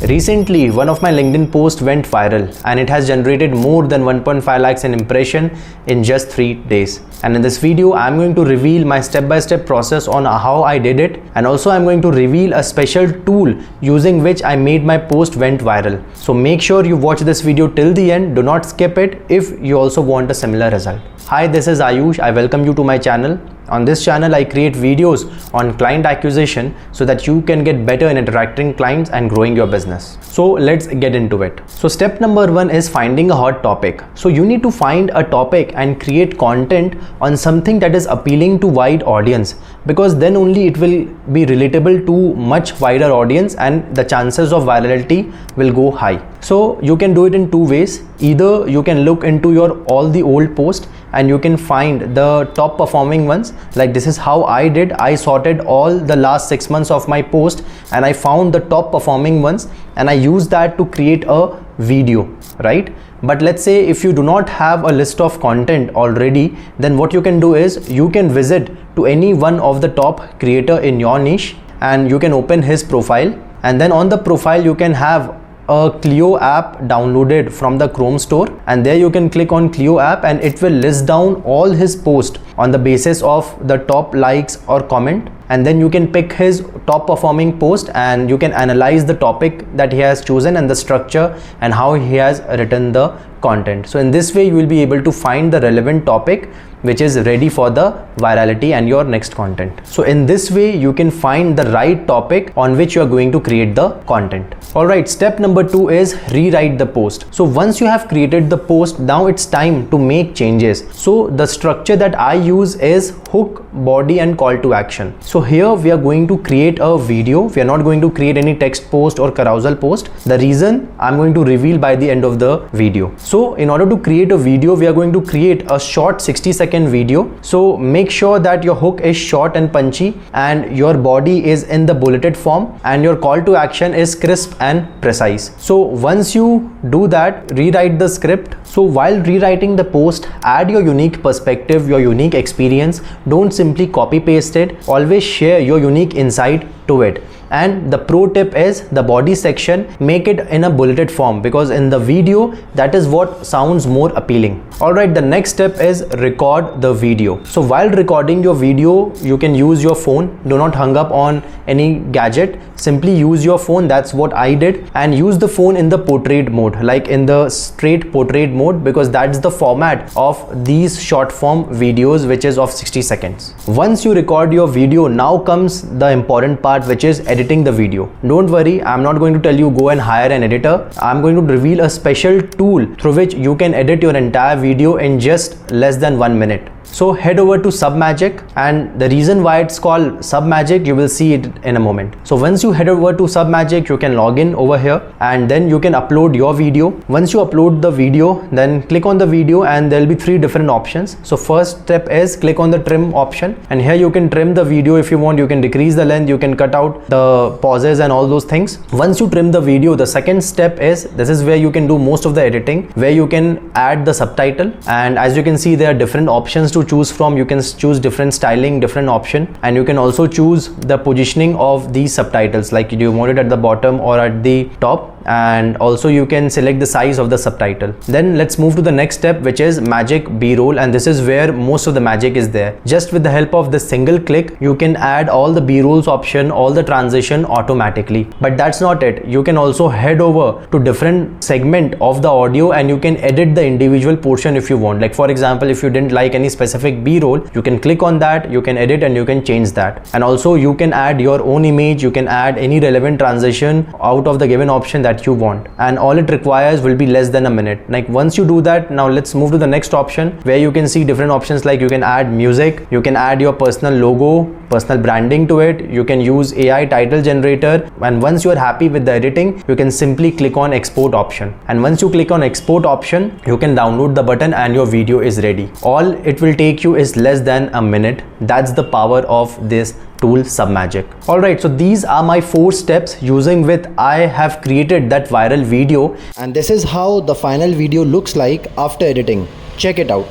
Recently, one of my LinkedIn posts went viral and it has generated more than 1.5 lakhs in impression in just 3 days. And in this video, I'm going to reveal my step-by-step process on how I did it, and also I'm going to reveal a special tool using which I made my post went viral. So make sure you watch this video till the end. Do not skip it if you also want a similar result. Hi, this is Ayush. I welcome you to my channel. On this channel, I create videos on client acquisition so that you can get better in attracting clients and growing your business. So let's get into it. So step number 1 is finding a hot topic. So you need to find a topic and create content on something that is appealing to wide audience, because then only it will be relatable to much wider audience and the chances of virality will go high. So you can do it in 2 ways. Either you can look into your all the old posts and you can find the top performing ones. Like this is how I did. I sorted all the last 6 months of my post and I found the top performing ones and I used that to create a video, right? But let's say if you do not have a list of content already, then what you can do is you can visit to any one of the top creator in your niche and you can open his profile, and then on the profile you can have a Clio app downloaded from the Chrome store, and there you can click on Clio app and it will list down all his posts on the basis of the top likes or comment, and then you can pick his top performing post and you can analyze the topic that he has chosen and the structure and how he has written the content. So in this way you will be able to find the relevant topic which is ready for the virality and your next content. So in this way you can find the right topic on which you are going to create the content. Alright, step number 2 is rewrite the post. So once you have created the post, now it's time to make changes. So the structure that I use is hook, body and call to action. So here we are going to create a video. We are not going to create any text post or carousel post. The reason I'm going to reveal by the end of the video. So in order to create a video, we are going to create a short 60-second video. So make sure that your hook is short and punchy and your body is in the bulleted form and your call to action is crisp and precise. So once you do that, rewrite the script. So while rewriting the post, add your unique perspective, your unique experience. Don't simply copy paste it. Always share your unique insight to it. And the pro tip is the body section, make it in a bulleted form, because in the video that is what sounds more appealing. Alright, the next step is record the video. So while recording your video, you can use your phone. Do not hang up on any gadget. Simply use your phone. That's what I did, and use the phone in the portrait mode, like in the straight portrait mode, because that's the format of these short form videos which is of 60 seconds. Once you record your video, now comes the important part, which is editing the video. Don't worry, I'm not going to tell you go and hire an editor. I'm going to reveal a special tool through which you can edit your entire video in just less than 1 minute. So head over to Submagic, and the reason why it's called Submagic, you will see it in a moment. So once you head over to Submagic, you can log in over here and then you can upload your video. Once you upload the video, then click on the video and there will be 3 different options. So first step is click on the trim option, and here you can trim the video if you want. You can decrease the length, you can cut out the pauses and all those things. Once you trim the video, the second step is, this is where you can do most of the editing, where you can add the subtitle, and as you can see there are different options to choose from. You can choose different styling, different option, and you can also choose the positioning of these subtitles, like do you want it at the bottom or at the top, and also you can select the size of the subtitle. Then let's move to the next step, which is magic B-roll, and this is where most of the magic is there. Just with the help of this single click, you can add all the B-rolls option, all the transition automatically. But that's not it. You can also head over to different segment of the audio and you can edit the individual portion if you want. Like for example, if you didn't like any specific B-roll, you can click on that, you can edit and you can change that. And also you can add your own image, you can add any relevant transition out of the given option that you want, and all it requires will be less than a minute. Like once you do that, now let's move to the next option, where you can see different options, like you can add music, you can add your personal logo, personal branding to it, you can use AI title generator, and once you are happy with the editing, you can simply click on export option, and once you click on export option, you can download the button and your video is ready. All it will take you is less than a minute. That's the power of this tool Submagic. Alright, so these are my 4 steps using which I have created that viral video, and this is how the final video looks like after editing. Check it out.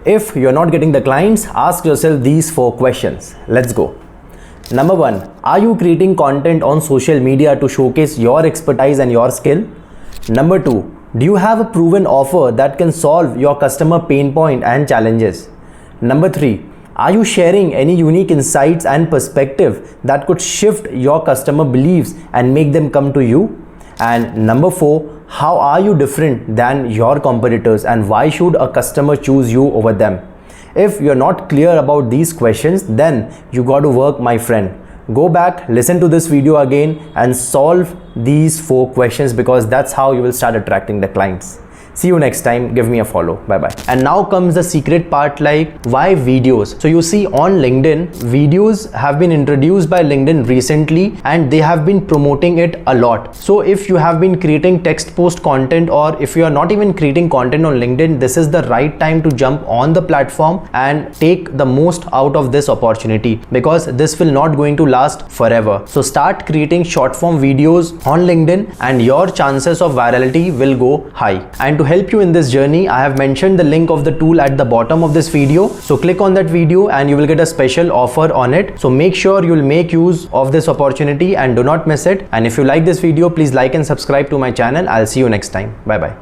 If you're not getting the clients, ask yourself these 4 questions. Let's go. Number 1, are you creating content on social media to showcase your expertise and your skill? Number 2, do you have a proven offer that can solve your customer pain point and challenges? Number 3, are you sharing any unique insights and perspective that could shift your customer beliefs and make them come to you? And number 4, how are you different than your competitors and why should a customer choose you over them? If you're not clear about these questions, then you got to work, my friend. Go back, listen to this video again and solve these 4 questions, because that's how you will start attracting the clients. See you next time. Give me a follow. Bye bye. And now comes the secret part, like why videos. So you see, on LinkedIn, videos have been introduced by LinkedIn recently and they have been promoting it a lot. So if you have been creating text post content, or if you are not even creating content on LinkedIn, this is the right time to jump on the platform and take the most out of this opportunity, because this will not going to last forever. So start creating short form videos on LinkedIn and your chances of virality will go high. And to help you in this journey, I have mentioned the link of the tool at the bottom of this video. So click on that video and you will get a special offer on it. So make sure you will make use of this opportunity and do not miss it. And if you like this video, please like and subscribe to my channel. I'll see you next time. Bye bye.